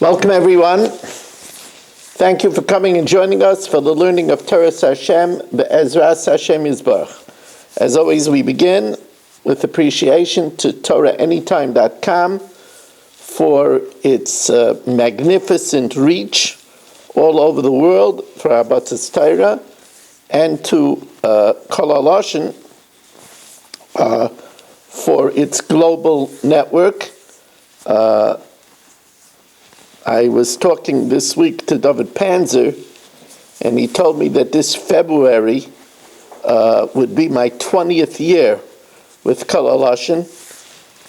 Welcome, everyone. Thank you for coming and joining us for the learning of Torah Hashem, Be'ezras Hashem Yisbarach. As always, we begin with appreciation to TorahAnytime.com for its magnificent reach all over the world for our Batzis Torah, and to Kol HaLashon for its global network. I was talking this week to David Panzer, and he told me that this February would be my 20th year with Kol HaLashon,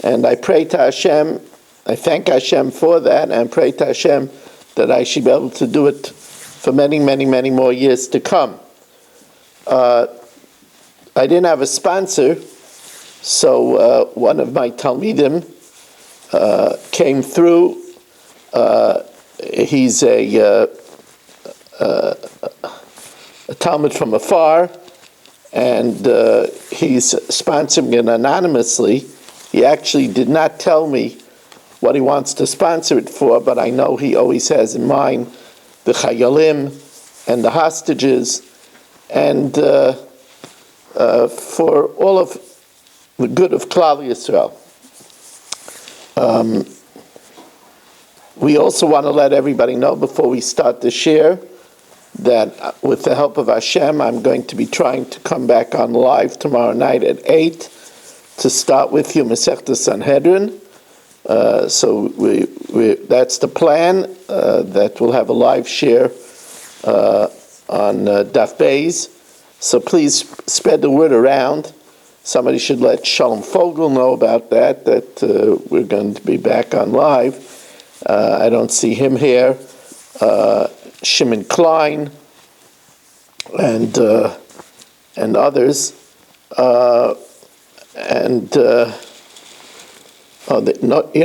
and I pray to Hashem, I thank Hashem for that, and pray to Hashem that I should be able to do it for many, many, many more years to come. I didn't have a sponsor, so one of my Talmidim came through. He's a Talmud from afar, and he's sponsoring it anonymously. He actually did not tell me what he wants to sponsor it for, but I know he always has in mind the Chayalim and the hostages, and for all of the good of Klal Yisrael. We also want to let everybody know before we start the share that with the help of Hashem, I'm going to be trying to come back on live tomorrow night at 8 to start with you Masechta Sanhedrin. So that's the plan, that we'll have a live share on Daf Beis. So please spread the word around. Somebody should let Shalom Fogel know about that we're going to be back on live. I don't see him here. Shimon Klein and others. You're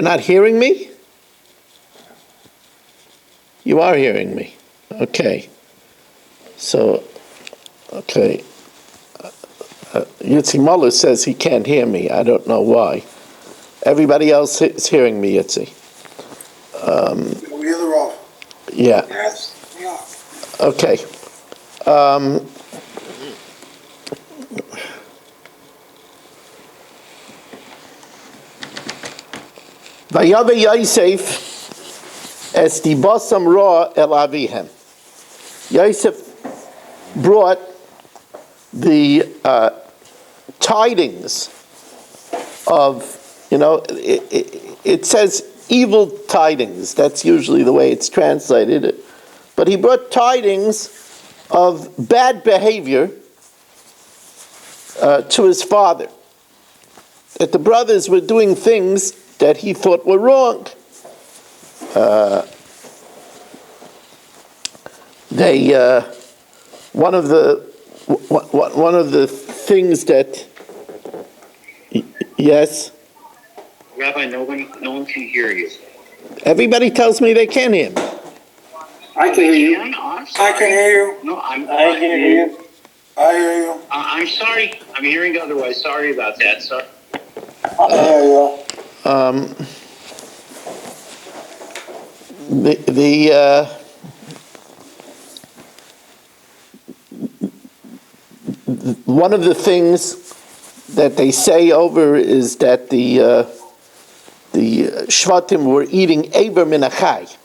not hearing me? You are hearing me. Okay. So, okay. Yitzi Muller says he can't hear me. I don't know why. Everybody else is hearing me, Yitzi. We either off. Yeah. Yes, we are. Okay. Vayaishev es di basam ra el avihem. Yosef brought the tidings of, it says evil tidings. That's usually the way it's translated. But he brought tidings of bad behavior to his father. That the brothers were doing things that he thought were wrong. One of the things that, yes. Rabbi, no one can hear you. Everybody tells me they can hear me. I can hear you. I can hear you. No, I can hear you. I hear you. I'm sorry. I'm hearing otherwise. Sorry about that. Sorry. I hear you. One of the things that they say over is that the Shvatim were eating Eber min achai,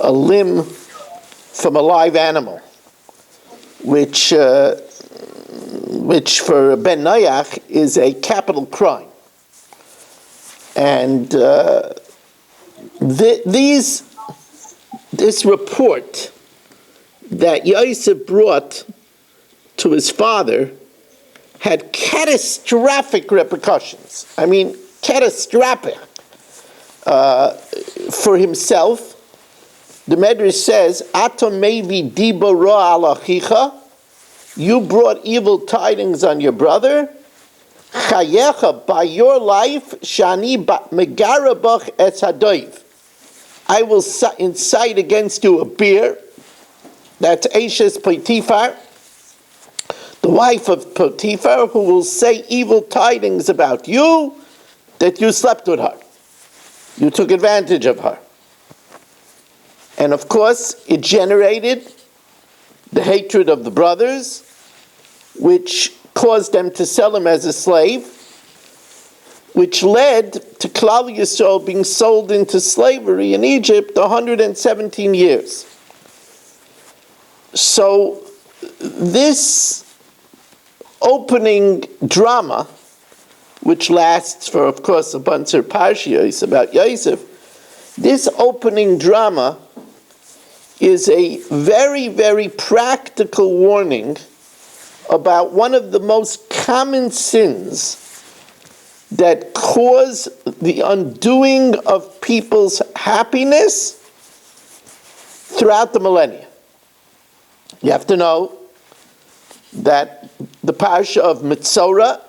a limb from a live animal, which for Ben Noach is a capital crime. And this report that Yosef brought to his father had catastrophic repercussions. I mean, catastrophic. For himself, the Medrash says, "Atom mevi dibo ra al achicha." You brought evil tidings on your brother. Chayecha, by your life, shani megara bach etz hadoiv. I will incite against you a beer. That's Eshes Potifar, the wife of Potiphar, who will say evil tidings about you, that you slept with her. You took advantage of her. And of course, it generated the hatred of the brothers, which caused them to sell him as a slave, which led to Klal Yisrael being sold into slavery in Egypt 117 years. So this opening drama, which lasts for, of course, a bunch of parshiyos about Yosef, this opening drama is a very, very practical warning about one of the most common sins that cause the undoing of people's happiness throughout the millennia. You have to know that the parsha of Mitzorah,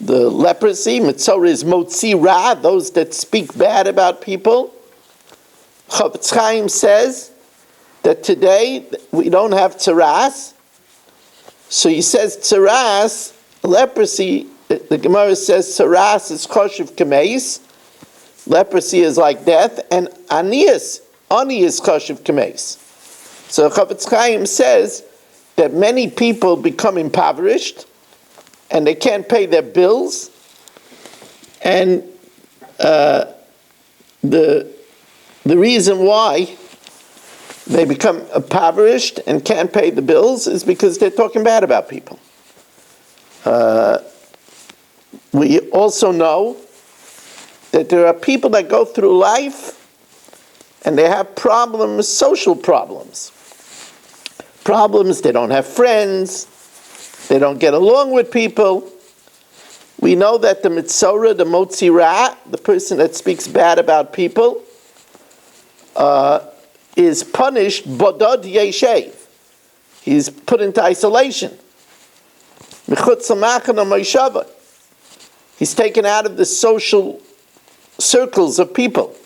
the leprosy, Mitzorah is Motzi Ra, those that speak bad about people. Chofetz Chaim says that today we don't have tzaras. So he says tzaras, leprosy, the Gemara says tzaras is choshev kameis, leprosy is like death, and ani is choshev kameis. So Chofetz Chaim says that many people become impoverished and they can't pay their bills, and the reason why they become impoverished and can't pay the bills is because they're talking bad about people. We also know that there are people that go through life and they have problems, social problems. Problems, they don't have friends, they don't get along with people. We know that the Mitzorah, the Motzi Ra, the person that speaks bad about people, is punished, bodod yeshev. He's put into isolation. He's taken out of the social circles of people.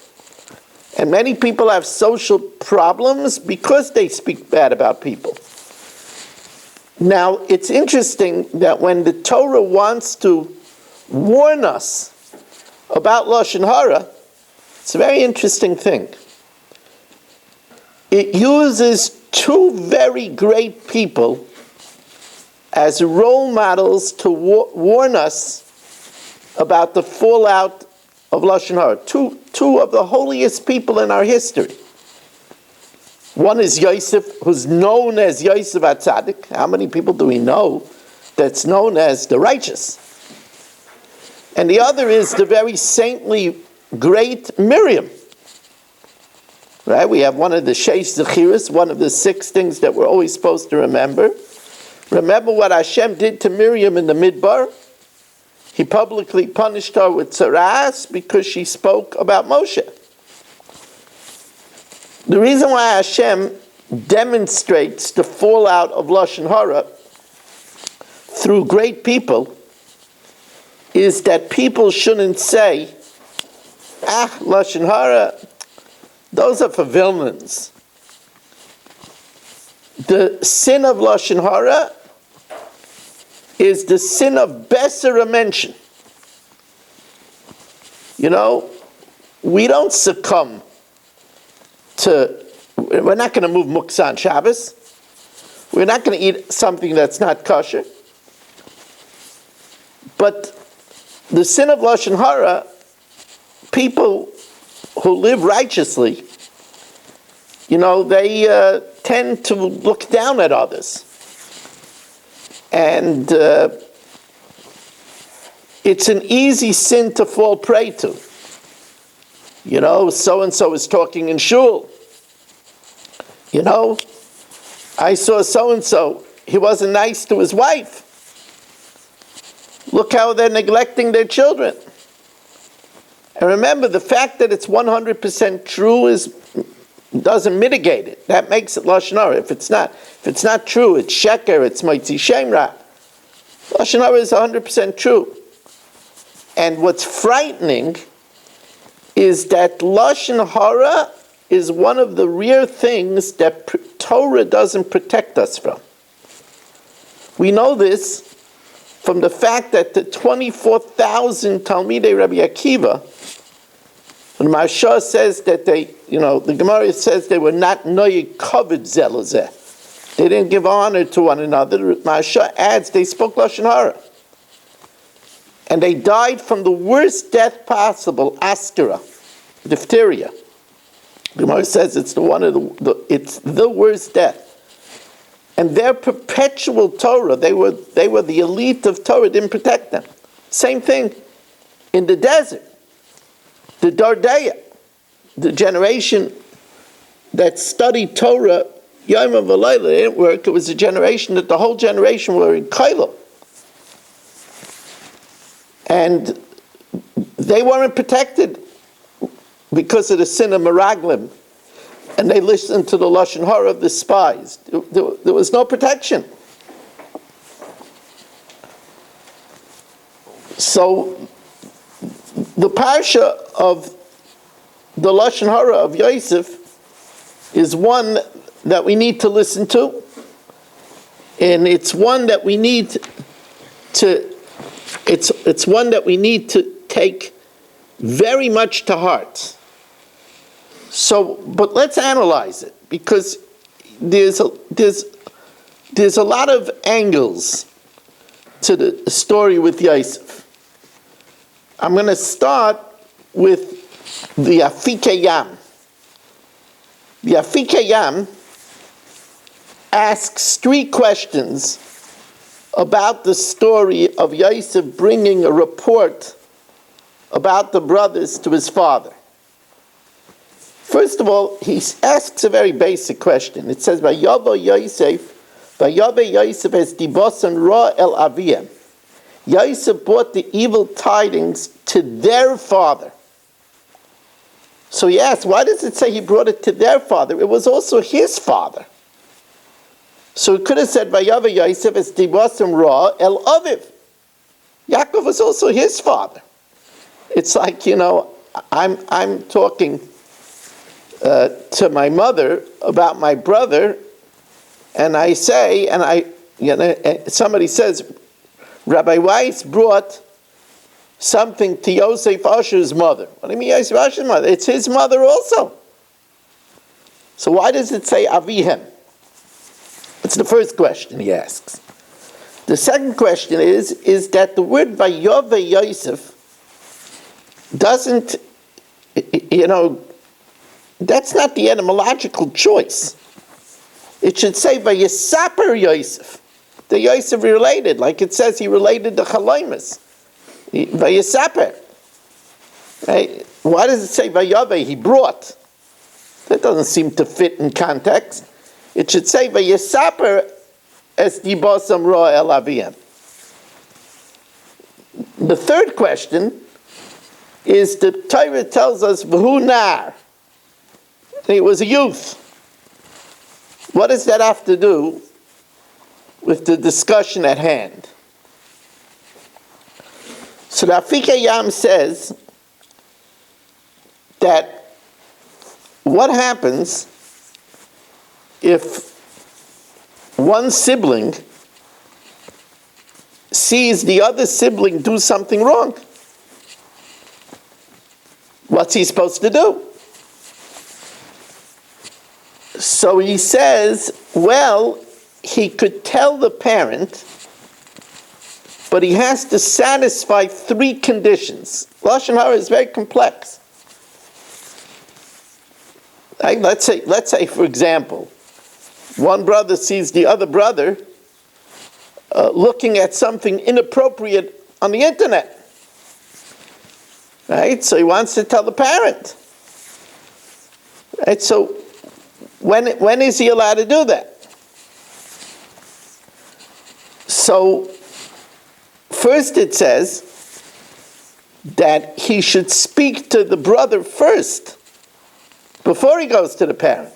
And many people have social problems because they speak bad about people. Now, it's interesting that when the Torah wants to warn us about Lashon Hara, it's a very interesting thing. It uses two very great people as role models to warn us about the fallout of Lashon Hara. Two of the holiest people in our history. One is Yosef, who's known as Yosef HaTzadik. How many people do we know that's known as the righteous? And the other is the very saintly, great Miriam. Right? We have one of the Sheish Zechiras, one of the 6 things that we're always supposed to remember. Remember what Hashem did to Miriam in the Midbar? He publicly punished her with tzaras because she spoke about Moshe. The reason why Hashem demonstrates the fallout of Lashon Hara through great people is that people shouldn't say, Lashon Hara, those are for villains. The sin of Lashon Hara is the sin of Besser mention. You know, we don't succumb to, we're not going to move muktzah on Shabbos. We're not going to eat something that's not kosher. But the sin of Lashon Hara, people who live righteously, you know, they tend to look down at others. And it's an easy sin to fall prey to. You know, so-and-so is talking in shul. You know, I saw so-and-so, he wasn't nice to his wife. Look how they're neglecting their children. And remember, the fact that it's 100% true doesn't mitigate it. That makes it Lashon Hara. If it's not true, it's sheker, it's moitzi shem ra. Lashon Hara is 100% true. And what's frightening is that Lashon Hara is one of the rare things that Torah doesn't protect us from. We know this from the fact that the 24,000 Talmidei Rabbi Akiva When Marsha says that they, the Gemara says they were not noyig kavod zelazeh. They didn't give honor to one another. Marsha adds they spoke Lashon Hara. And they died from the worst death possible, askara, diphtheria. The Gemara says it's it's the worst death. And their perpetual Torah, they were the elite of Torah, didn't protect them. Same thing in the desert. The Dardeya, the generation that studied Torah, Yom V'Layla, it didn't work. It was a generation that the whole generation were in Kailo. And they weren't protected because of the sin of Meraglim. And they listened to the Lashon Hara of the spies. There was no protection. So the parsha of the Lashon Hara of Yosef is one that we need to listen to, and it's one that we need to take very much to heart. So, but let's analyze it, because there's a lot of angles to the story with Yosef. I'm going to start with the Afikei Yam. The Afikei Yam asks 3 questions about the story of Yosef bringing a report about the brothers to his father. First of all, he asks a very basic question. It says, Vayavo Yosef es dibosan ra el aviyem. Yosef brought the evil tidings to their father. So he asked, why does it say he brought it to their father? It was also his father. So it could have said, Vayavo Yosef es dibosan ra el aviv. Yaakov was also his father. It's like, I'm talking to my mother about my brother, and I say, somebody says, Rabbi Weiss brought something to Yosef Usher's mother. What do you mean Yosef Usher's mother? It's his mother also. So why does it say Avihem? It's the first question he asks. The second question is that the word Vayove Yosef doesn't, that's not the etymological choice. It should say Vayisaper Yosef. The Yosef related, like it says he related to Chaloimus. Vayisaper. Right? Why does it say Vayave, he brought? That doesn't seem to fit in context. It should say Vayisaper es dibosam ra el aviyam. The third question is the Torah tells us V'hu nar. He was a youth. What does that have to do with the discussion at hand? So the Afikei Yam says that what happens if one sibling sees the other sibling do something wrong? What's he supposed to do? So he says, well, he could tell the parent, but he has to satisfy 3 conditions. Lashon Hara is very complex. Let's say, for example, one brother sees the other brother looking at something inappropriate on the internet. Right? So he wants to tell the parent. Right? So when is he allowed to do that? So first it says that he should speak to the brother first before he goes to the parent.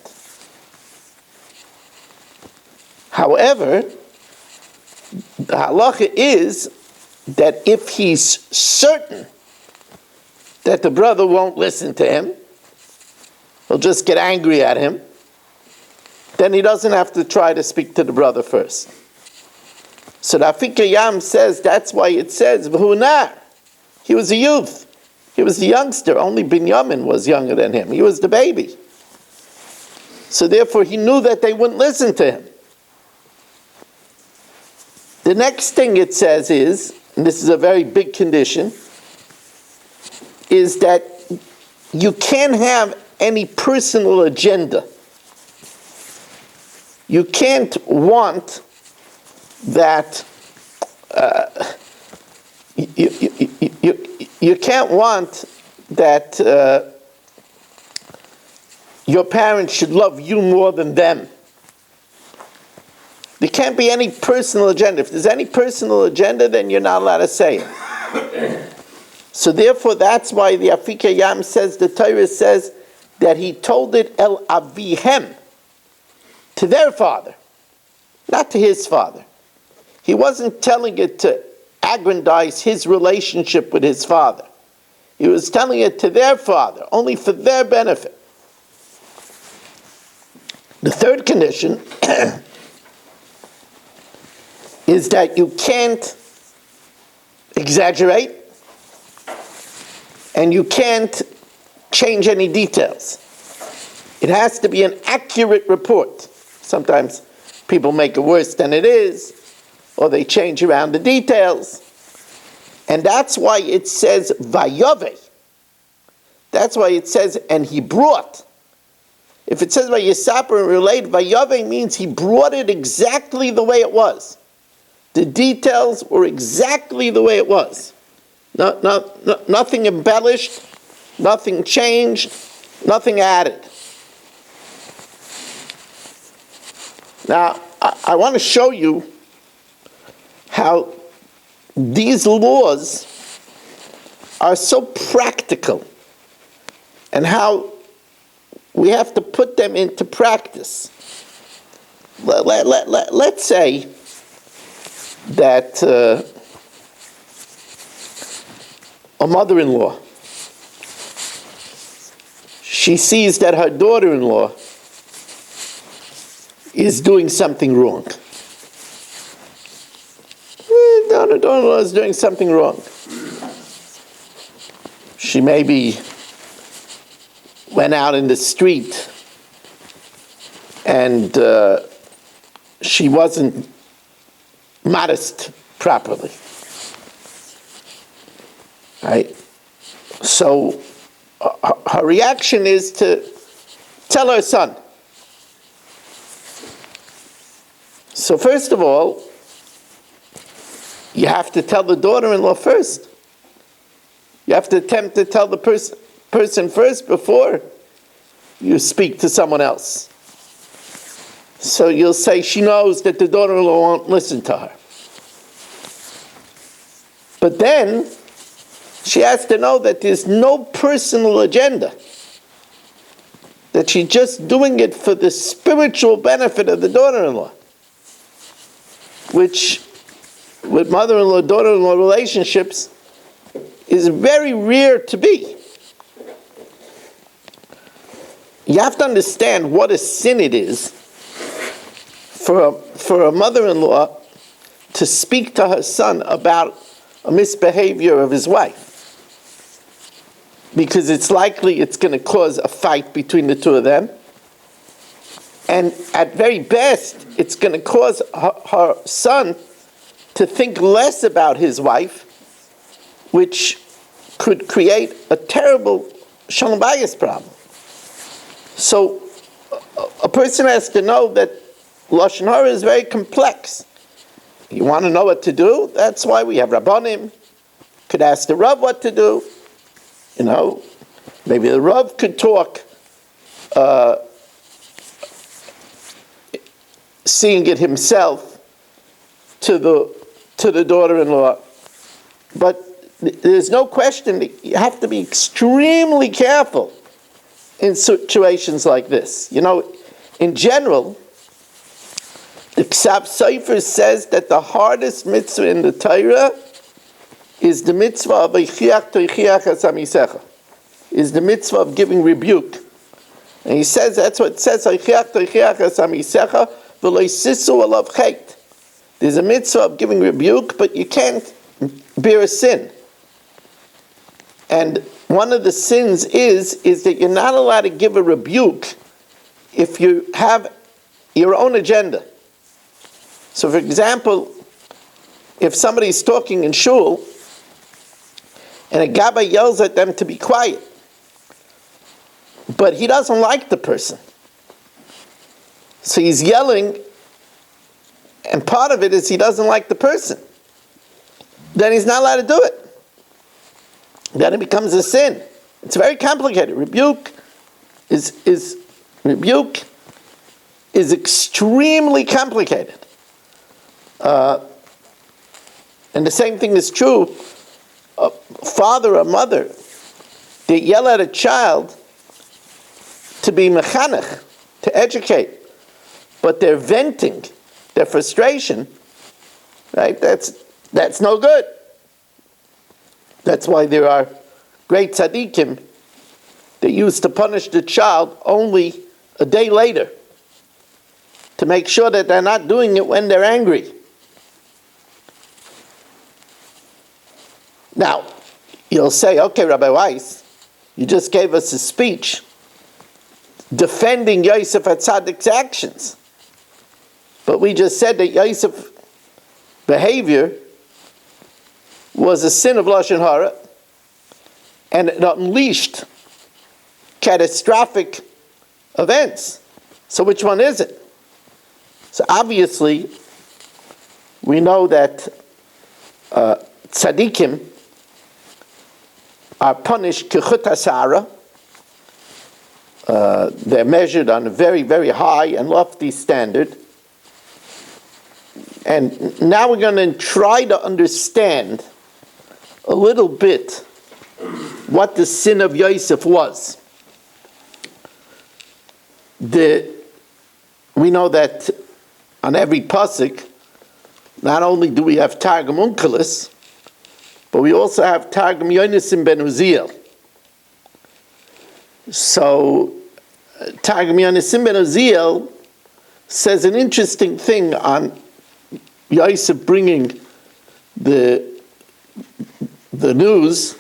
However, the halacha is that if he's certain that the brother won't listen to him, he'll just get angry at him, then he doesn't have to try to speak to the brother first. So the Afikei Yam says that's why it says V'hu nar. He was a youth. He was the youngster. Only Binyamin was younger than him. He was the baby. So therefore, he knew that they wouldn't listen to him. The next thing it says is, and this is a very big condition, is that you can't have any personal agenda. You can't want that. You can't want that your parents should love you more than them. There can't be any personal agenda. If there's any personal agenda, then you're not allowed to say it. So therefore, that's why the Afika Yam says, the Torah says, that he told it El Avihem, to their father, not to his father. He wasn't telling it to aggrandize his relationship with his father. He was telling it to their father, only for their benefit. The third condition is that you can't exaggerate and you can't change any details. It has to be an accurate report. Sometimes people make it worse than it is, or they change around the details. And that's why it says Vayove. That's why it says, and he brought. If it says Vayisaper and relate, Vayove means he brought it exactly the way it was. The details were exactly the way it was. Nothing embellished, nothing changed, nothing added. Now, I want to show you how these laws are so practical and how we have to put them into practice. Let's say that a mother-in-law, she sees that her daughter-in-law is doing something wrong. Her daughter-in-law is doing something wrong. She maybe went out in the street and she wasn't modest properly. Right? So her reaction is to tell her son. So first of all, you have to tell the daughter-in-law first. You have to attempt to tell the person first before you speak to someone else. So you'll say she knows that the daughter-in-law won't listen to her. But then she has to know that there's no personal agenda. That she's just doing it for the spiritual benefit of the daughter-in-law. Which, with mother-in-law, daughter-in-law relationships, is very rare to be. You have to understand what a sin it is for a mother-in-law to speak to her son about a misbehavior of his wife. Because it's likely it's going to cause a fight between the two of them. And at very best, it's going to cause her son to think less about his wife, which could create a terrible shalom bayis problem. So a person has to know that Lashon Hara is very complex. You want to know what to do? That's why we have Rabbanim. Could ask the Rav what to do. You know, maybe the Rav could talk, seeing it himself to the daughter-in-law. But there's no question that you have to be extremely careful in situations like this. You know, in general, the Ksav Sofer says that the hardest mitzvah in the Torah is the mitzvah of Eichiach Toichiach Asamisecha, is the mitzvah of giving rebuke. And he says, that's what it says, Eichiach Toichiach Asamisecha v'lo sisu alav chet. There's a mitzvah of giving rebuke, but you can't bear a sin. And one of the sins is that you're not allowed to give a rebuke if you have your own agenda. So for example, if somebody's talking in shul and a gabbai yells at them to be quiet, but he doesn't like the person, so he's yelling, and part of it is he doesn't like the person, then he's not allowed to do it. Then it becomes a sin. It's very complicated. Rebuke is extremely complicated. And the same thing is true. A father or mother, they yell at a child to be mechanech, to educate, but they're venting their frustration, right? That's no good. That's why there are great tzaddikim that used to punish the child only a day later to make sure that they're not doing it when they're angry. Now, you'll say, okay, Rabbi Weiss, you just gave us a speech defending Yosef HaTzaddik's actions. But we just said that Yosef's behavior was a sin of Lashon Hara, and it unleashed catastrophic events. So which one is it? So obviously, we know that tzaddikim are punished kechut hasara. They're measured on a very, very high and lofty standard. And now we're going to try to understand a little bit what the sin of Yosef was. We know that on every pasuk, not only do we have Targum Onkelos, but we also have Targum Yonasim ben Uziel. So Targum Yonasim ben Uziel says an interesting thing on Yosef bringing the news.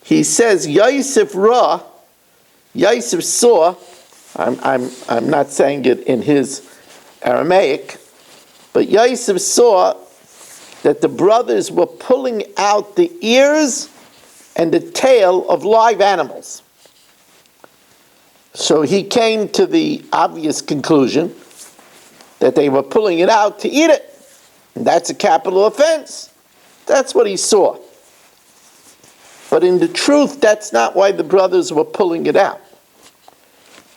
He says Yosef saw. I'm not saying it in his Aramaic, but Yosef saw that the brothers were pulling out the ears and the tail of live animals. So he came to the obvious conclusion that they were pulling it out to eat it. And that's a capital offense. That's what he saw. But in the truth, that's not why the brothers were pulling it out.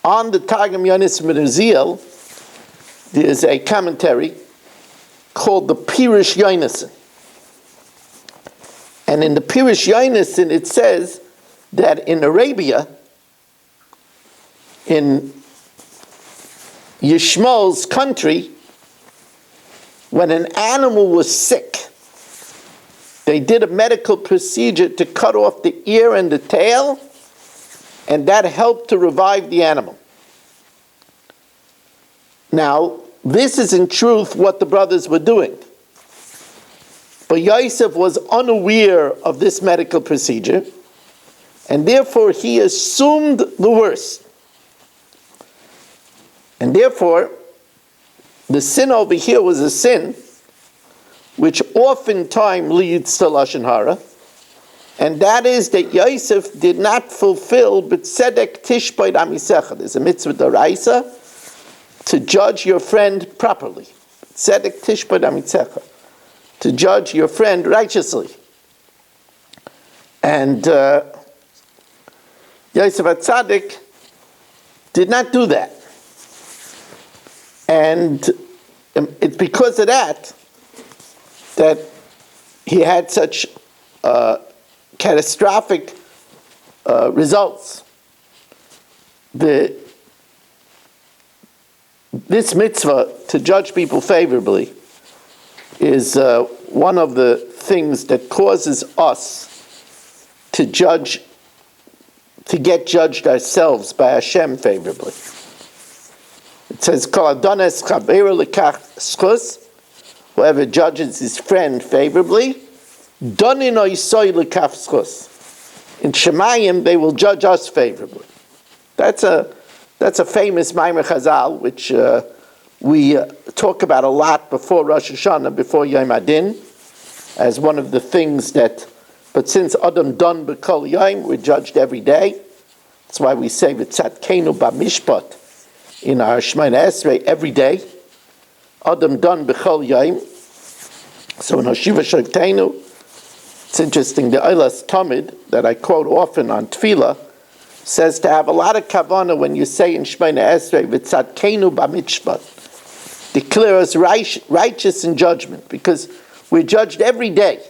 On the Targum Yonasim ben Uziel, there's a commentary called the Pirush Yonasim. And in the Pirush Yonasim, it says that in Arabia, in Yishmael's country, when an animal was sick, they did a medical procedure to cut off the ear and the tail, and that helped to revive the animal. Now, this is in truth what the brothers were doing. But Yosef was unaware of this medical procedure, and therefore he assumed the worst. And therefore, the sin over here was a sin which oftentimes leads to Lashon Hara, and that is that Yosef did not fulfill B'tzedek Tishbeit Amisecha. There's a mitzvah d'oraisa to judge your friend properly. B'tzedek Tishbeit Amisecha. To judge your friend righteously. And Yosef HaTzaddik did not do that. And it's because of that he had such catastrophic results. This mitzvah to judge people favorably is one of the things that causes us to get judged ourselves by Hashem favorably. It says, whoever judges his friend favorably, in Shemayim they will judge us favorably. That's a famous Maimer Chazal, which we talk about a lot before Rosh Hashanah, before Yom Adin, as one of the things that, but since Adam done b'kol Yom, we're judged every day. That's why we say v'tzadkenu b'mishpat in our Shemoneh Esrei every day. Adam done b'chol Yom. So in Hashiva Shogteinu, it's interesting, the Eilas Tamid, that I quote often on Tefillah, says to have a lot of kavanah when you say in Shemoneh Esrei, v'tzadkenu b'mishpat. Declare us righteous in judgment, because we're judged every day.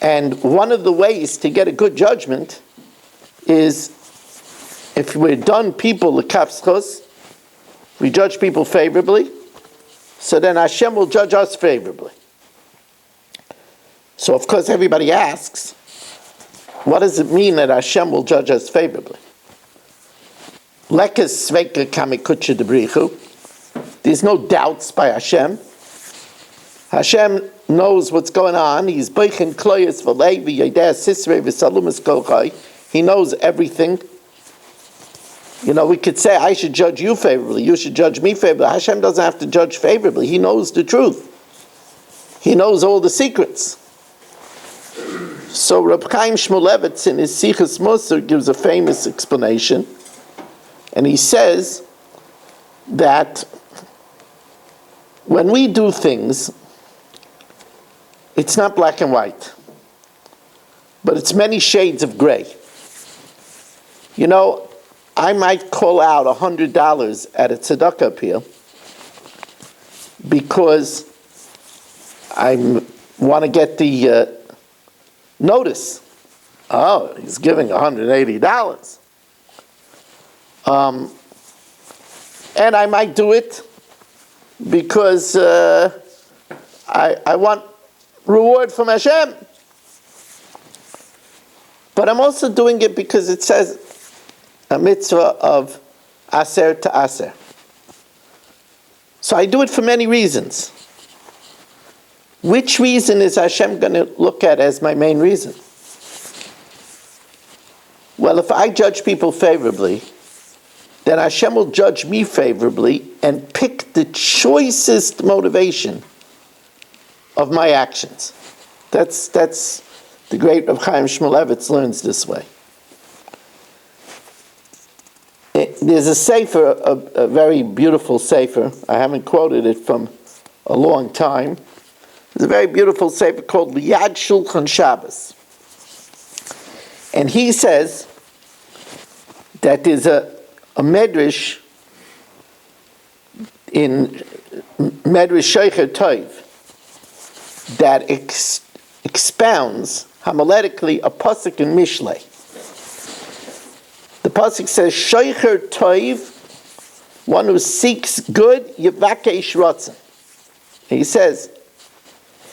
And one of the ways to get a good judgment is, if we're done people l'kafschos, we judge people favorably, so then Hashem will judge us favorably. So of course everybody asks, what does it mean that Hashem will judge us favorably? Lekes sveka kamikutsha debrichu. There's no doubts by Hashem. Hashem knows what's going on. He's beichen kloyes v'levi yedeh sisrei v'salumas kolchai. He knows everything. You know, we could say, I should judge you favorably, you should judge me favorably. Hashem doesn't have to judge favorably. He knows the truth. He knows all the secrets. So Reb Chaim Shmulevitz in his Sichas Musar gives a famous explanation. And he says that when we do things, it's not black and white, but it's many shades of gray. You know, I might call out $100 at a tzedakah appeal because I want to get the notice. Oh, he's giving $180. And I might do it because I want reward from Hashem. But I'm also doing it because it says a mitzvah of aser to aser. So I do it for many reasons. Which reason is Hashem going to look at as my main reason? Well, if I judge people favorably, then Hashem will judge me favorably and pick the choicest motivation of my actions. That's the great Reb Chaim Shmulevitz learns this way. There's a sefer, a very beautiful sefer. I haven't quoted it from a long time. There's a very beautiful sefer called Liyad Shulchan Shabbos. And he says that there's a medrash in Medrash Sheicher Tov that expounds homiletically a pasuk in Mishlei. The pasuk says, Sheicher Tov, one who seeks good, Yevakesh Ratzon. He says,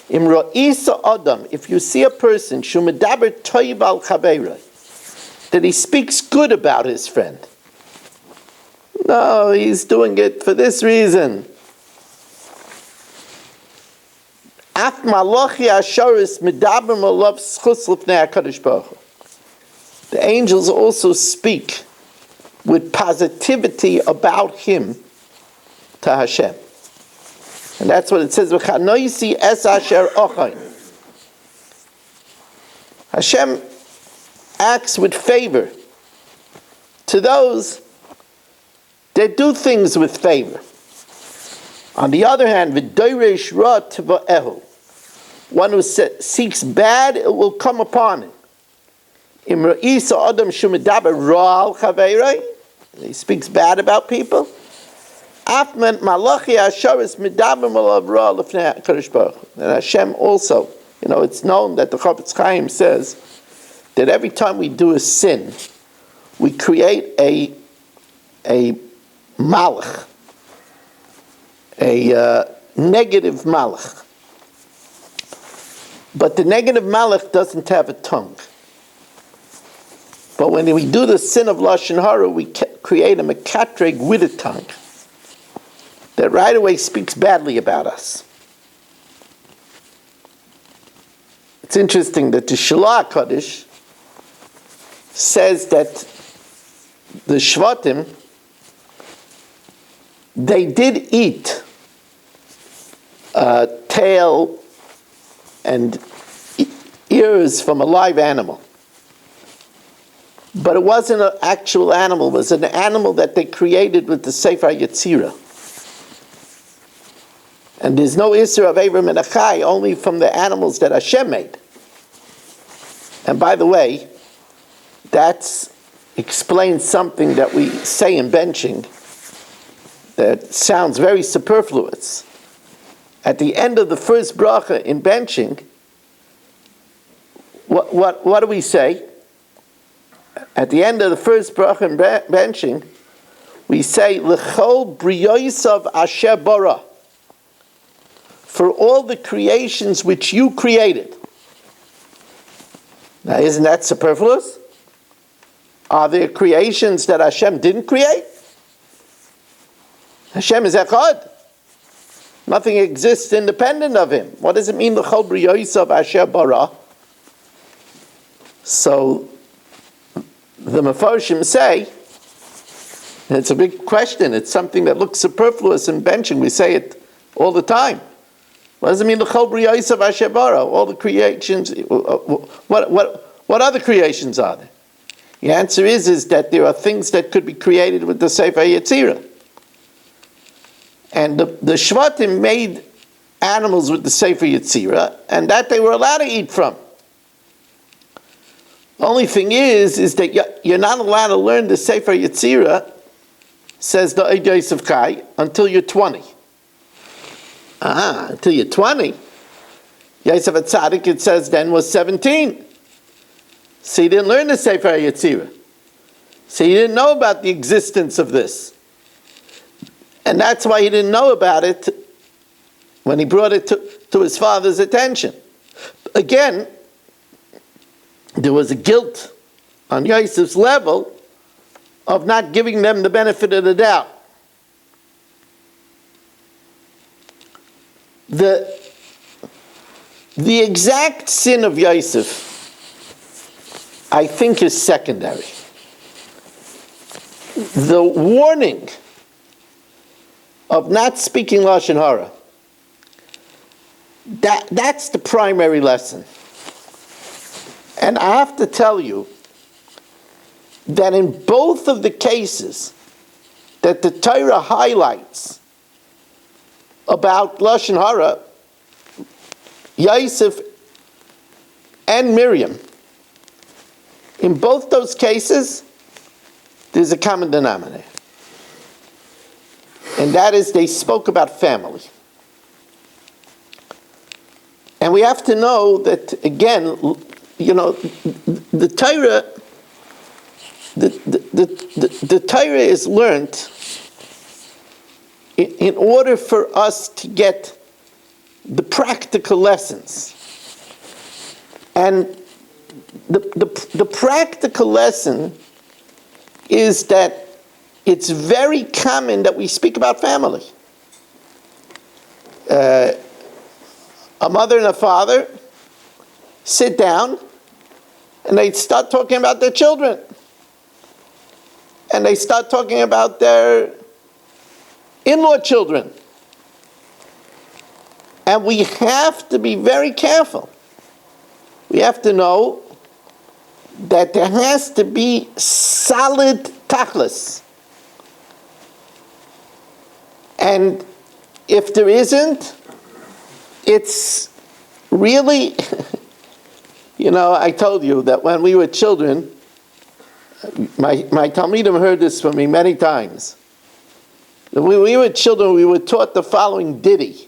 Imro Isa Adam, if you see a person, Shumedaber Tov al Chaveiroi, that he speaks good about his friend. No, he's doing it for this reason. Af malachi asharis medaber malav schus lifnei HaKadosh Baruch Hu. The angels also speak with positivity about him to Hashem. And that's what it says, V'chanoisi es asher ochain. Hashem acts with favor to those that do things with favor. On the other hand, v'doresh ra teva'ehu. One who seeks bad, it will come upon him. He speaks bad about people. And Hashem also, you know, it's known that the Chofetz Chaim says that every time we do a sin, we create a malach, a negative malach. But the negative malach doesn't have a tongue. But when we do the sin of Lashon Hara, we create a mekatreg with a tongue that right away speaks badly about us. It's interesting that the Shelah HaKadosh says that the Shvatim, they did eat tail and ears from a live animal. But it wasn't an actual animal, it was an animal that they created with the Sefer Yetzirah. And there's no Isra of Avram and Achai, only from the animals that Hashem made. And by the way, that explains something that we say in benching that sounds very superfluous. At the end of the first bracha in benching, what do we say? At the end of the first bracha in benching, we say, L'chol briyosav asher bara, for all the creations which you created. Now, isn't that superfluous? Are there creations that Hashem didn't create? Hashem is Echad. Nothing exists independent of Him. What does it mean, L'chol briyosav asher bara? So, the Mefarshim say, and it's a big question, it's something that looks superfluous in benching, we say it all the time. What does it mean, L'chol briyosav asher bara? All the creations, what other creations are there? The answer is that there are things that could be created with the Sefer Yetzirah. And the Shvatim made animals with the Sefer Yetzirah, and that they were allowed to eat from. The only thing is that you're not allowed to learn the Sefer Yetzirah, says the Vayaishev Gems, until you're 20. Until you're 20. Yosef Atzadik, it says, then was 17. So he didn't learn the Sefer Yetzirah. So he didn't know about the existence of this. And that's why he didn't know about it when he brought it to his father's attention. Again, there was a guilt on Yosef's level of not giving them the benefit of the doubt. The exact sin of Yosef, I think, is secondary. The warning of not speaking Lashon Hara, that's the primary lesson. And I have to tell you that in both of the cases that the Torah highlights about Lashon Hara, Yosef and Miriam, in both those cases, there's a common denominator. And that is they spoke about family. And we have to know that, again, the Torah, the Torah is learned in order for us to get the practical lessons. And the practical lesson is that it's very common that we speak about family. A mother and a father sit down and they start talking about their children. And they start talking about their in-law children. And we have to be very careful. We have to know that there has to be solid tachlis. And if there isn't, it's really, I told you that when we were children, my Talmidim heard this from me many times. When we were children, we were taught the following ditty.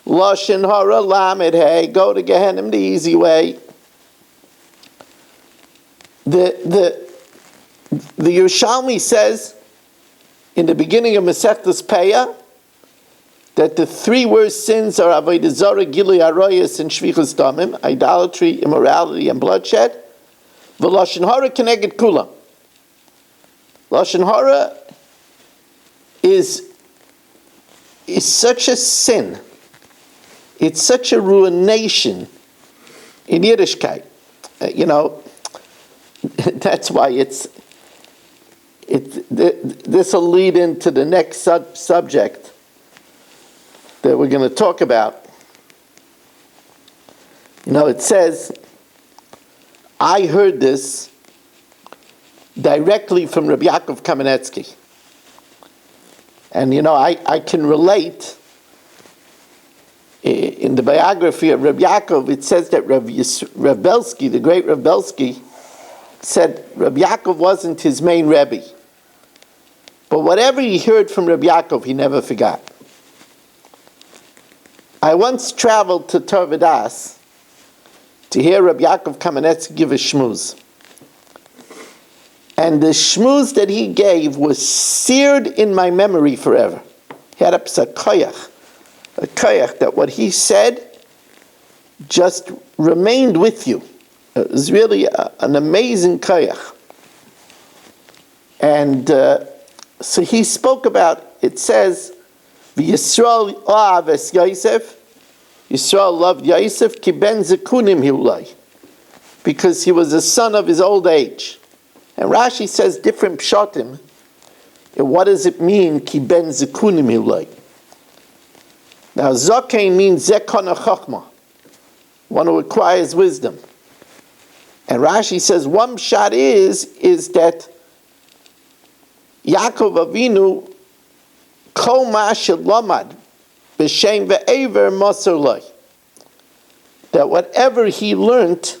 Lashon hara lamed hey, go to Gehenim the easy way. The Yerushalmi says in the beginning of Masechtas Peah that the three worst sins are avodah zarah, gilui arayos, and shvichas damim, idolatry, immorality, and bloodshed. V'lashon hara keneged kulam. Lashon hara is such a sin. It's such a ruination in Yiddishkeit. that's why this will lead into the next subject that we're going to talk about. It says, I heard this directly from Rabbi Yaakov Kamenetsky. And I can relate. In the biography of Rabbi Yaakov, it says that Rav Belsky, the great Rav Belsky, said Rabbi Yaakov wasn't his main Rebbe. But whatever he heard from Rabbi Yaakov, he never forgot. I once traveled to Torvadas to hear Rabbi Yaakov Kamenetsky give a shmuz. And the shmuz that he gave was seared in my memory forever. He had a koyach that what he said just remained with you. It was really an amazing koyach. And so he spoke about, it says, Yisrael aves Yosef, Yisrael loved Yosef, ki ben zekunim hiulai, because he was a son of his old age. And Rashi says different pshatim. What does it mean, ki ben zekunim hiulai? Now, Zakein means Zekon HaChachma, one who acquires wisdom. And Rashi says one shot is that Yaakov Avinu Kol Ma Shelamad B'Shem Ve'ever Masar Loi, that whatever he learned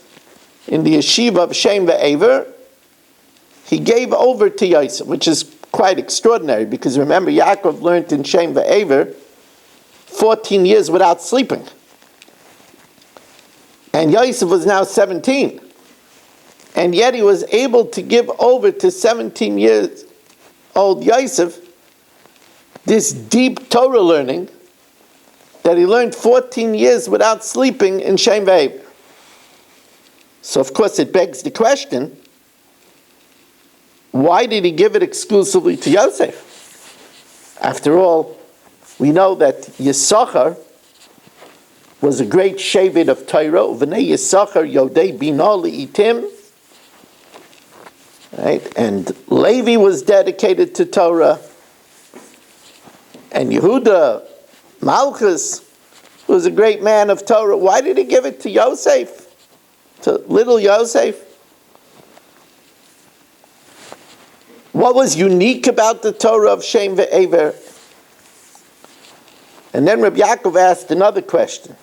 in the yeshiva of Shem Ve'ever, he gave over to Yosef, which is quite extraordinary, because remember, Yaakov learned in Shem Ve'ever 14 years without sleeping. And Yosef was now 17. And yet he was able to give over to 17 years old Yosef this deep Torah learning that he learned 14 years without sleeping in Shem Ve'ever. So of course it begs the question, why did he give it exclusively to Yosef? After all, we know that Yisachar was a great shevet of Torah. V'nei Yisachar Yodei Bina Li'itim. Right? And Levi was dedicated to Torah. And Yehuda, Malchus, was a great man of Torah. Why did he give it to Yosef? To little Yosef? What was unique about the Torah of Shem Ve'ever? And then Rabbi Yaakov asked another question.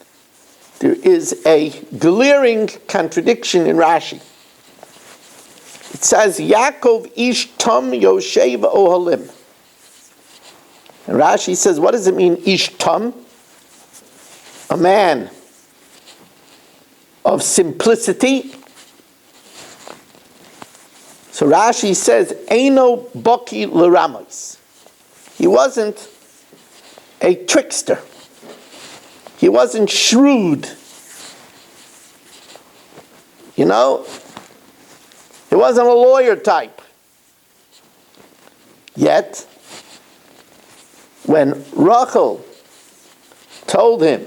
There is a glaring contradiction in Rashi. It says, Yaakov ish tom yoshev ohalim. And Rashi says, what does it mean, ish tom? A man of simplicity. So Rashi says, Eino Baki L'Ramos. He wasn't a trickster. He wasn't shrewd. He wasn't a lawyer type. Yet, when Rachel told him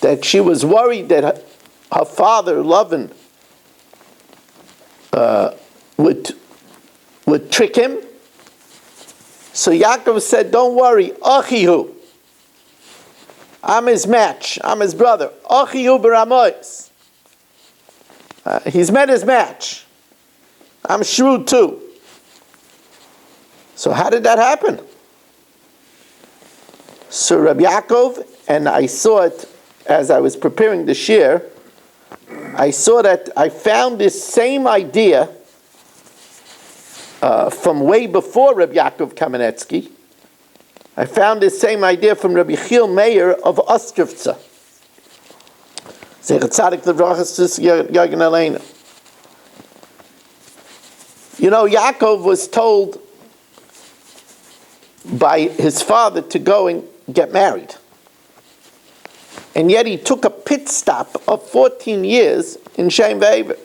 that she was worried that her father, Lavan, would trick him, so Yaakov said, don't worry, Achihu, I'm his match, I'm his brother. Achihu b'ramois. He's met his match. I'm shrewd too. So how did that happen? So Rabbi Yaakov, and I saw it as I was preparing the shir, I saw that I found this same idea from way before Rabbi Yaakov Kamenetsky. I found this same idea from Rabbi Chil Meir of Ostrovtza. Yaakov was told by his father to go and get married. And yet he took a pit stop of 14 years in Shem Ve'ever.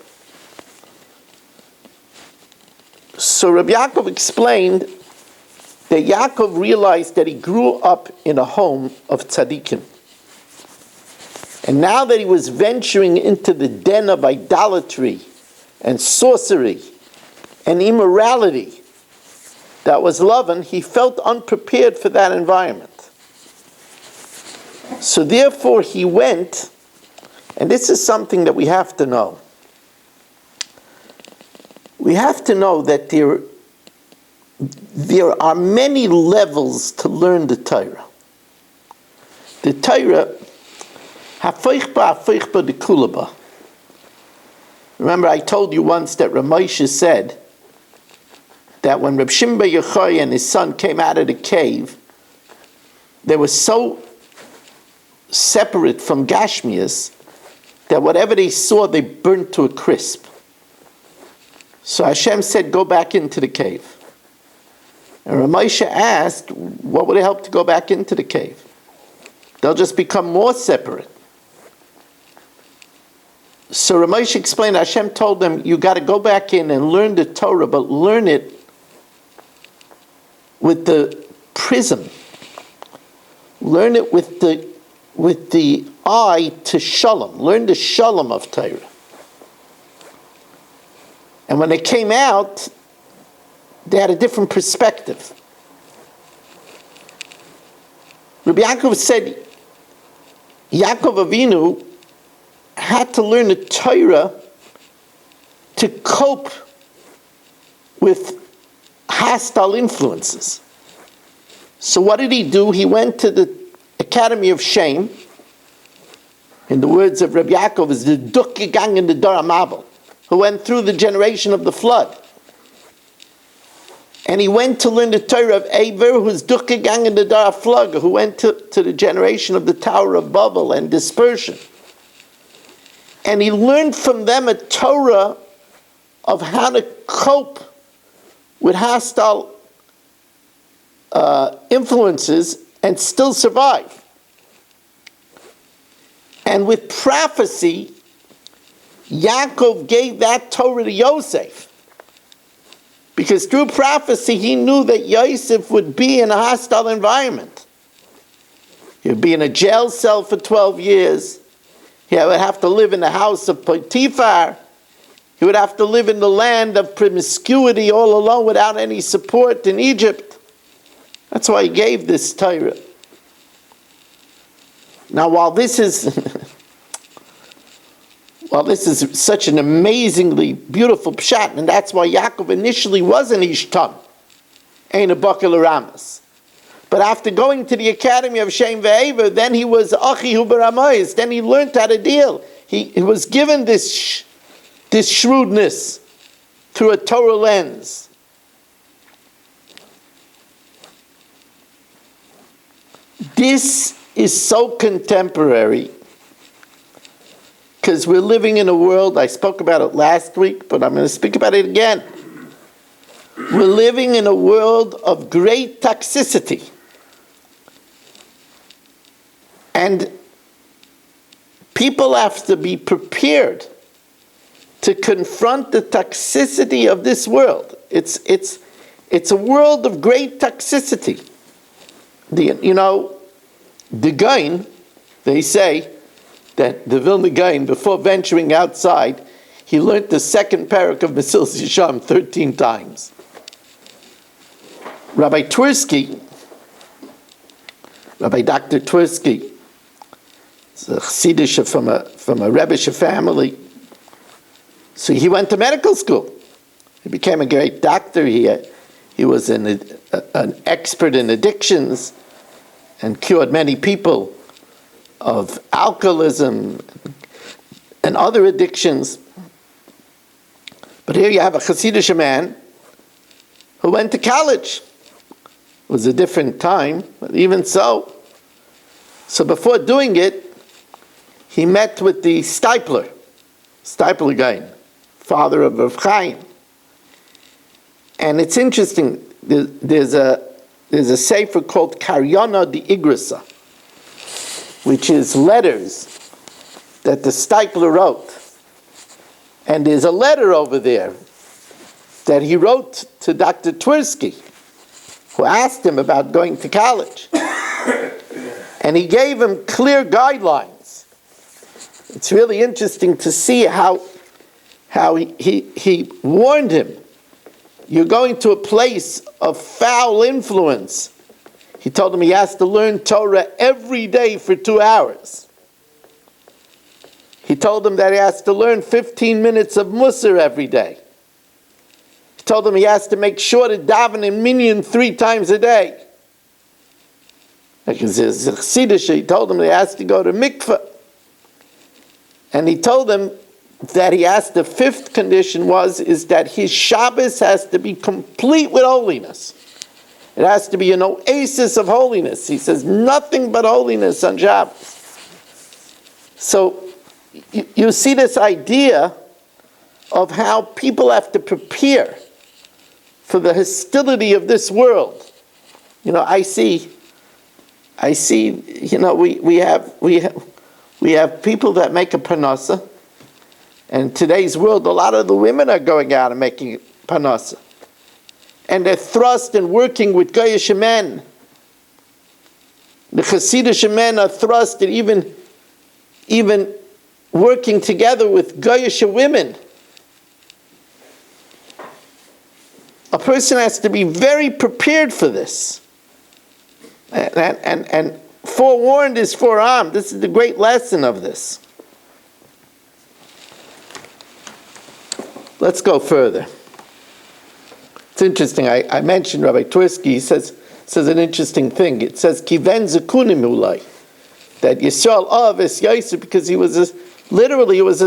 So Rabbi Yaakov explained that Yaakov realized that he grew up in a home of tzaddikim. And now that he was venturing into the den of idolatry and sorcery and immorality that was loving, he felt unprepared for that environment. So therefore he went, and this is something that we have to know. We have to know that there are many levels to learn the Torah. The Torah, hafeichba hafeichba de kulaba. Remember, I told you once that Vayaishev said that when Reb Shimon bar Yochai and his son came out of the cave, they were so separate from Gashmias that whatever they saw, they burnt to a crisp. So Hashem said, go back into the cave. And Vayaishev asked, what would it help to go back into the cave? They'll just become more separate. So Vayaishev explained, Hashem told them, you got to go back in and learn the Torah, but learn it with the prism. Learn it with the eye to Shalom. Learn the Shalom of Torah. And when they came out, they had a different perspective. Rabbi Yaakov said, Yaakov Avinu had to learn the Torah to cope with hostile influences. So what did he do? He went to the Academy of Shame. In the words of Rabbi Yaakov, is the Duk gegangen in the Dor HaMabel, who went through the generation of the flood. And he went to learn the Torah of Eber, who's Duk gegangen in the Dor HaFlug, who went to the generation of the Tower of Babel and dispersion. And he learned from them a Torah of how to cope with hostile influences and still survive. And with prophecy, Yaakov gave that Torah to Yosef. Because through prophecy, he knew that Yosef would be in a hostile environment. He would be in a jail cell for 12 years. He would have to live in the house of Potiphar. He would have to live in the land of promiscuity all alone without any support in Egypt. That's why he gave this Torah. Now, while this is such an amazingly beautiful pshat, and that's why Yaakov initially was an Ishtam, ain't a Bakel Ramas. But after going to the Academy of Shem Ve'ever, then he was Achihu B'Ramayis. Then he learned how to deal. He was given this shrewdness through a Torah lens. This is so contemporary because we're living in a world, I spoke about it last week, but I'm going to speak about it again. We're living in a world of great toxicity. And people have to be prepared to confront the toxicity of this world. It's a world of great toxicity. The Gaon, they say that the Vilna Gaon, before venturing outside, he learned the second parak of Mesilas Yesharim 13 times. Rabbi Dr. Tversky, is a Chassidish from a Rebbeische family. So he went to medical school. He became a great doctor. He was an expert in addictions and cured many people of alcoholism and other addictions. But here you have a Chassidish man who went to college. It was a different time, but even so. So before doing it, he met with the Stipler Gaon, father of Rav Chaim. And it's interesting, there's a sefer called Karyana de Igrasa, which is letters that the Stipler wrote. And there's a letter over there that he wrote to Dr. Tversky, who asked him about going to college. And he gave him clear guidelines. It's really interesting to see how how he warned him, you're going to a place of foul influence. He told him he has to learn Torah every day for 2 hours. He told him that he has to learn 15 minutes of Musar every day. He told him he has to make sure to daven in minyan 3 times a day. Like he told him he has to go to mikveh. And he told him that he asked, the 5th condition is that his Shabbos has to be complete with holiness. It has to be an oasis of holiness. He says nothing but holiness on Shabbos. So you see this idea of how people have to prepare for the hostility of this world. I see, we have people that make a parnasa. And in today's world, a lot of the women are going out and making parnasa. And they're thrust and working with Goyish men. The Hasidish men are thrust and even working together with Goyish women. A person has to be very prepared for this. And forewarned is forearmed. This is the great lesson of this. Let's go further. It's interesting. I mentioned Rabbi Tversky. He says an interesting thing. It says Kiven Zekunim Ulai, that Yisrael Avis Yosef, because he was a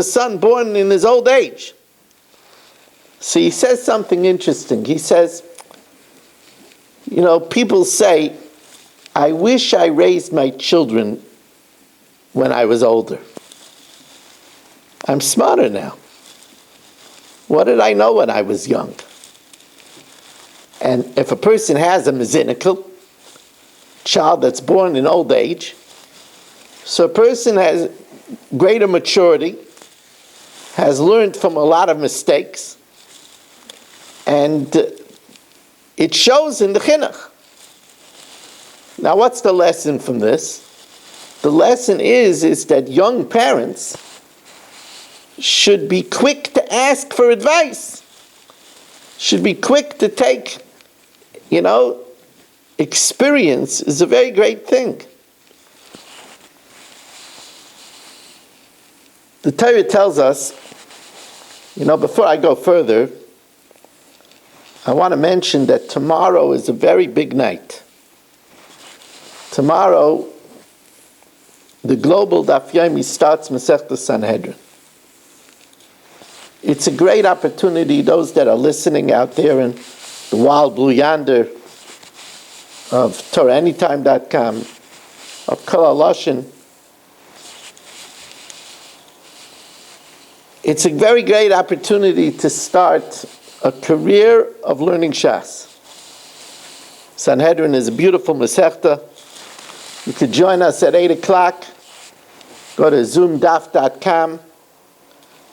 son born in his old age. So he says something interesting. He says, people say, I wish I raised my children when I was older. I'm smarter now. What did I know when I was young? And if a person has a mezinikel, child that's born in old age, so a person has greater maturity, has learned from a lot of mistakes, and it shows in the chinuch. Now, what's the lesson from this? The lesson is that young parents should be quick to ask for advice, should be quick to take, experience is a very great thing. The Torah tells us, before I go further, I want to mention that tomorrow is a very big night. Tomorrow, the global Daf Yomi starts Masechta Sanhedrin. It's a great opportunity, those that are listening out there in the wild blue yonder of TorahAnytime.com, of Kol HaLashon. It's a very great opportunity to start a career of learning Shas. Sanhedrin is a beautiful Masechta. You could join us at 8 o'clock. Go to zoomdaf.com.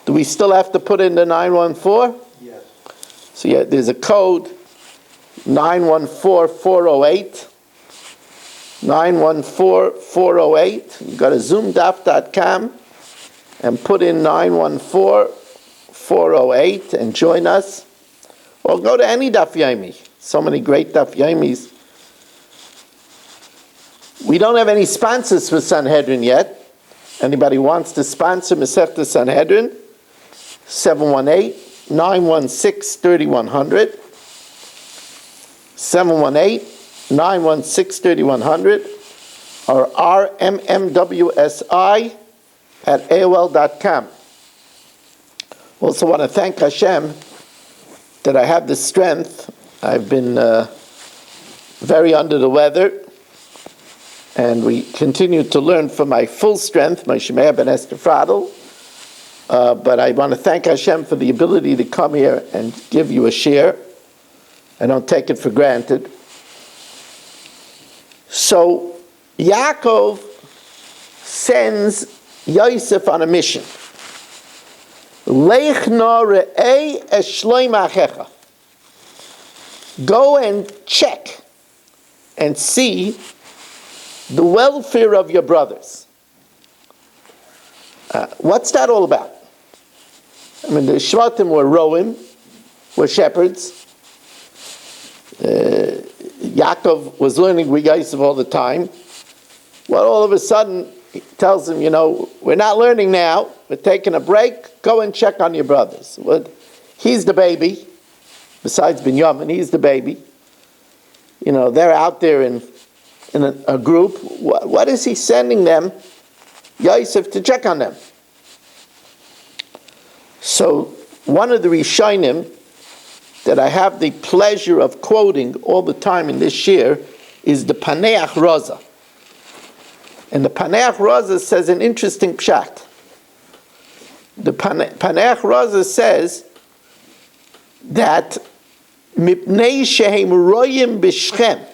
Do we still have to put in the 914? Yes. So there's a code, 914408. 914408. You go to zoomdaf.com and put in 914408 and join us. Or go to any Daf Yomi. So many great Daf Yomis. We don't have any sponsors for Sanhedrin yet. Anybody wants to sponsor Masechta Sanhedrin? 718-916-3100. 718-916-3100. Or rmmwsi@aol.com. Also want to thank Hashem that I have the strength. I've been very under the weather. And we continue to learn from my full strength, my Shemaya ben Esther Fradel. But I want to thank Hashem for the ability to come here and give you a share. I don't take it for granted. So Yaakov sends Yosef on a mission. Lech na re'ei es shloim achecha. Go and check and see the welfare of your brothers. What's that all about? I mean, the Shvatim were Roim, were shepherds. Yaakov was learning with Yosef all the time. Well, all of a sudden, he tells him, we're not learning now. We're taking a break. Go and check on your brothers. Well, he's the baby. Besides Binyamin, he's the baby. They're out there in a group. What is he sending them, Yosef, to check on them? So one of the Rishonim that I have the pleasure of quoting all the time in this year is the Paneach Raza. And the Paneach Raza says an interesting pshat. The Paneach Raza says that Mipnei shehem royim b'Shechem.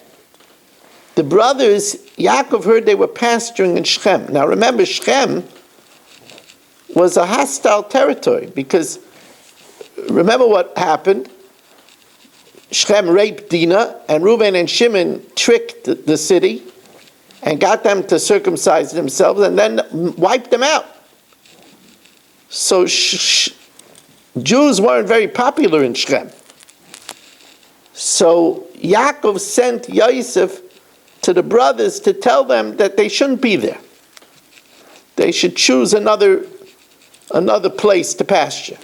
The brothers, Yaakov heard they were pasturing in Shechem. Now remember, Shechem was a hostile territory because remember what happened? Shechem raped Dinah, and Reuben and Shimon tricked the city and got them to circumcise themselves and then wiped them out. So Jews weren't very popular in Shechem. So Yaakov sent Yosef to the brothers to tell them that they shouldn't be there. They should choose another place to pasture.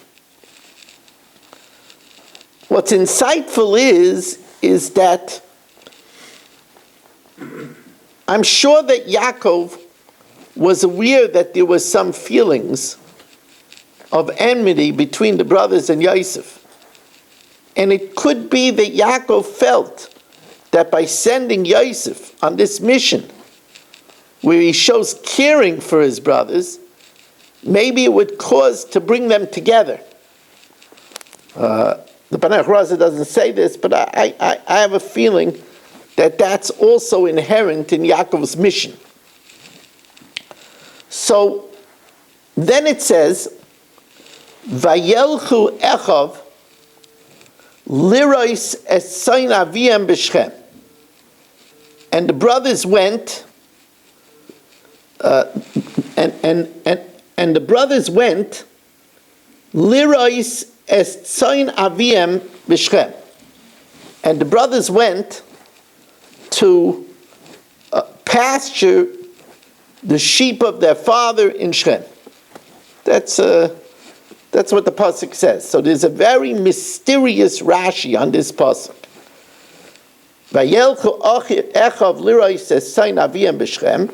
What's insightful is that I'm sure that Yaakov was aware that there was some feelings of enmity between the brothers and Yosef. And it could be that Yaakov felt that by sending Yosef on this mission, where he shows caring for his brothers, maybe it would cause to bring them together. The Paneach Raza doesn't say this, but I have a feeling that that's also inherent in Yaakov's mission. So then it says, Vayelchu Echav lirois esayin aviyam b'Shechem. And the brothers went, and the brothers went lirois esayin aviyam b'Shechem. And the brothers went to pasture the sheep of their father in Shechem. That's what the pasuk says. So there's a very mysterious Rashi on this pasuk. Vayelchu echav lirois esayin aviyam b'Shechem.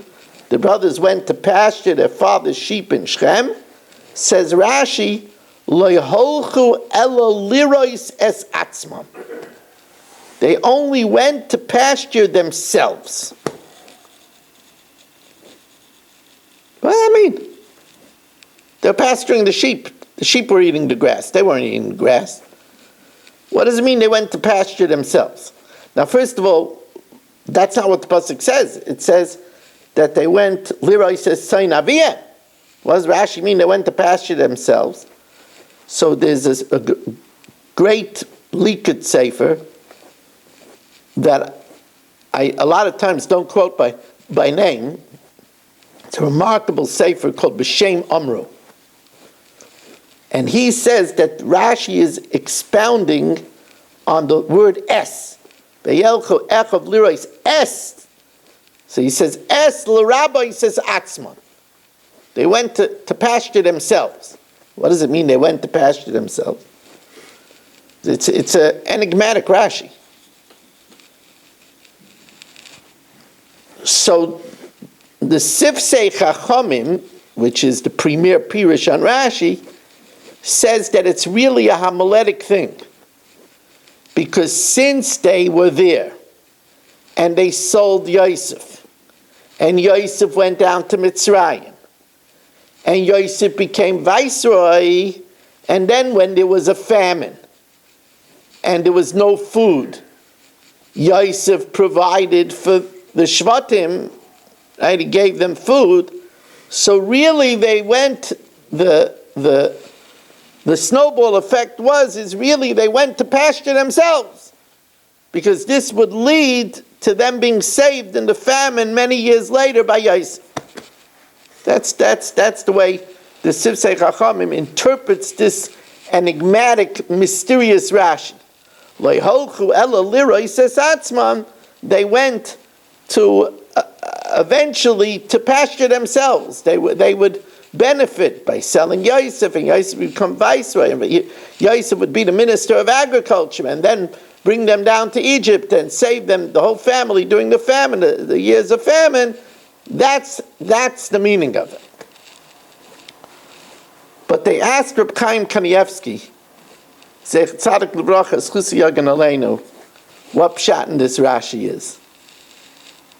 The brothers went to pasture their father's sheep in Shechem. Says Rashi, lo yholchu elo lirois es atzmam. They only went to pasture themselves. What does that mean? They're pasturing the sheep. The sheep were eating the grass. They weren't eating the grass. What does it mean they went to pasture themselves? Now, first of all, that's not what the pasuk says. It says that they went, lirois esayin aviyam. What does Rashi mean? They went to pasture themselves. So there's a great Likud Sefer that I a lot of times don't quote by name. It's a remarkable sefer called B'Shem Amru. And he says that Rashi is expounding on the word es. Vayelchu echav lirois es. So he says es l'rabba, he says atzman. They went to pasture themselves. What does it mean they went to pasture themselves? It's an enigmatic Rashi. So the Sifsei Chachamim, which is the premier Pirush on Rashi, says that it's really a homiletic thing. Because since they were there, and they sold Yosef, and Yosef went down to Mitzrayim, and Yosef became viceroy, and then when there was a famine, and there was no food, Yosef provided for the Shvatim, right? He gave them food. So really they went, the snowball effect is really they went to pasture themselves. Because this would lead to them being saved in the famine many years later by Yosef. That's the way the Sifsei Chachamim interprets this enigmatic, mysterious Rashi. They went to eventually to pasture themselves. They would benefit by selling Yosef, and Yosef would become viceroy, and Yosef would be the minister of agriculture, and then bring them down to Egypt and save them, the whole family, during the famine, the years of famine. That's the meaning of it. But they asked Reb Chaim Kanievsky, Zech Tzadik L'Bracha, Schusi Yagan Aleinu, what pshat in this Rashi is.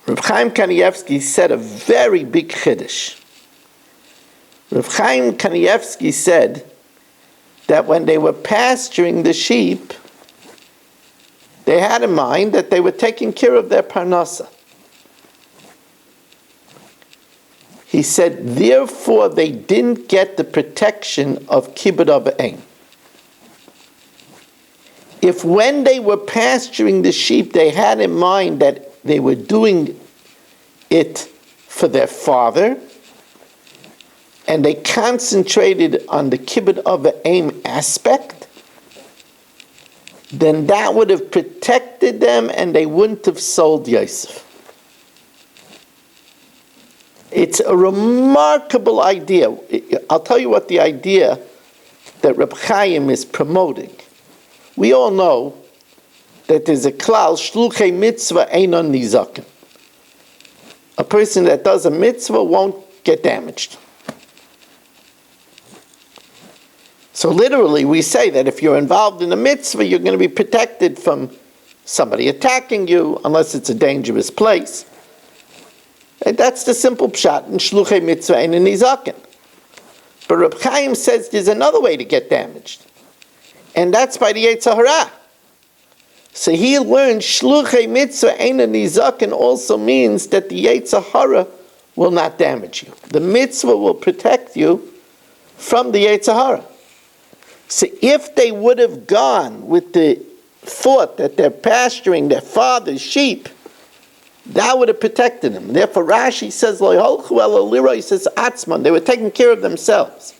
Reb Chaim Kanievsky said a very big chiddush. Reb Chaim Kanievsky said that when they were pasturing the sheep, they had in mind that they were taking care of their parnasa. He said, therefore, they didn't get the protection of kibbud avim. If when they were pasturing the sheep, they had in mind that they were doing it for their father, and they concentrated on the kibbud avim aspect, then that would have protected them and they wouldn't have sold Yosef. It's a remarkable idea. I'll tell you what the idea that Reb Chaim is promoting. We all know that there's a klal, shluchei mitzvah einon nizaken. A person that does a mitzvah won't get damaged. So literally we say that if you're involved in a mitzvah, you're going to be protected from somebody attacking you, unless it's a dangerous place. And that's the simple pshat in shluchei mitzvah einon nizaken. But Reb Chaim says there's another way to get damaged. And that's by the Yetzer Hara. So he learned shluchei mitzvah einon nizaken also means that the Yetzer Hara will not damage you. The mitzvah will protect you from the Yetzer Hara. So if they would have gone with the thought that they're pasturing their father's sheep, that would have protected them. Therefore Rashi says, Lo yholchu ela liroi, he says atzman, they were taking care of themselves.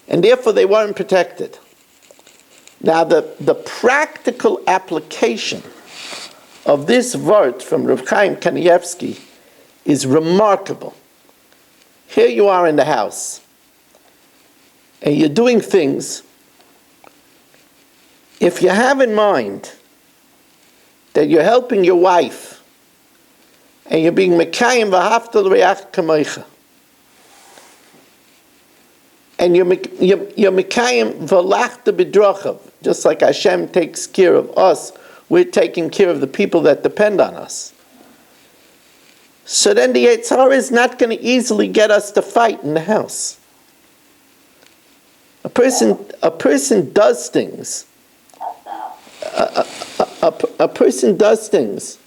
And therefore they weren't protected. Now the practical application of this word from Reb Chaim Kanievsky is remarkable. Here you are in the house, and you're doing things. If you have in mind that you're helping your wife, and you're being mekayim v'hafta l'reach kamoicha, and you're mekayim v'lachta b'drachav, just like Hashem takes care of us, we're taking care of the people that depend on us. So then the Yetzer Hara is not going to easily get us to fight in the house. A person does things. A person does things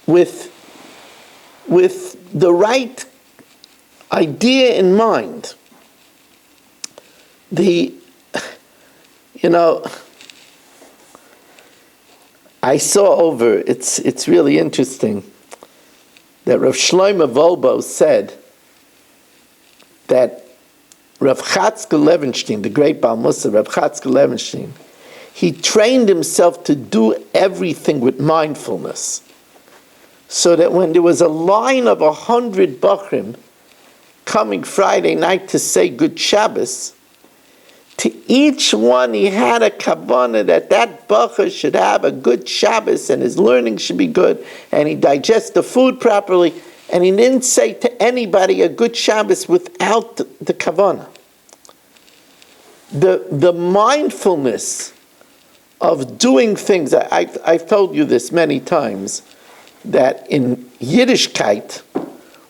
with the right idea in mind. I saw it's really interesting that Rav Shlomo Volbo said that Rav Chatzkel Levenstein, the great Baal Mussar, Rav Chatzkel Levenstein, he trained himself to do everything with mindfulness. So that when there was a line of 100 Bachrim coming Friday night to say Good Shabbos, to each one he had a kavanah that Bachar should have a good Shabbos and his learning should be good and he digests the food properly, and he didn't say to anybody a good Shabbos without the kavanah. The mindfulness of doing things, I've told you this many times, that in Yiddishkeit,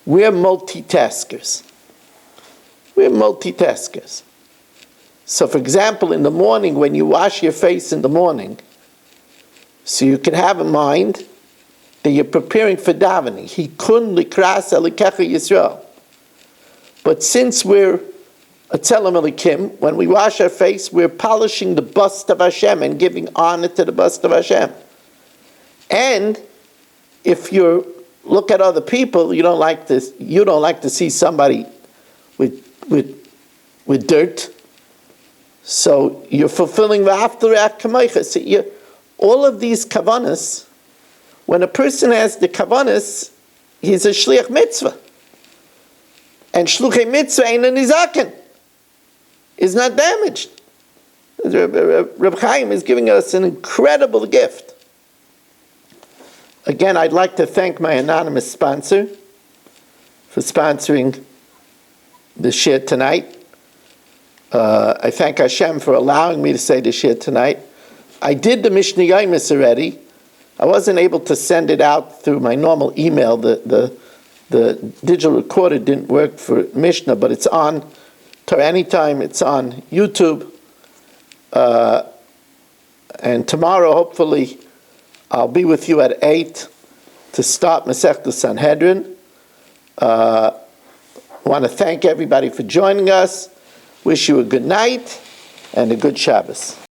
we're multitaskers. We're multitaskers. So for example, in the morning, when you wash your face in the morning, so you can have in mind that you're preparing for davening. Hikun likras elikecha Yisrael. But since we're Atzelam Elikim, when we wash our face, we're polishing the bust of Hashem and giving honor to the bust of Hashem. And if you look at other people, you don't like to see somebody with dirt. So you're fulfilling v'ahavta l'reach kamocha. So all of these kavanas, when a person has the kavanas, he's a shliach mitzvah. And shluchei mitzvah ain't a nizaken. Is not damaged. Reb Chaim is giving us an incredible gift. Again, I'd like to thank my anonymous sponsor for sponsoring the shir tonight. I thank Hashem for allowing me to say the shir tonight. I did the Mishnah Yomis already. I wasn't able to send it out through my normal email. The digital recorder didn't work for Mishnah, but it's on Torah Anytime. It's on YouTube. And tomorrow, hopefully, I'll be with you at 8 to start Masechta Sanhedrin. I want to thank everybody for joining us. Wish you a good night and a good Shabbos.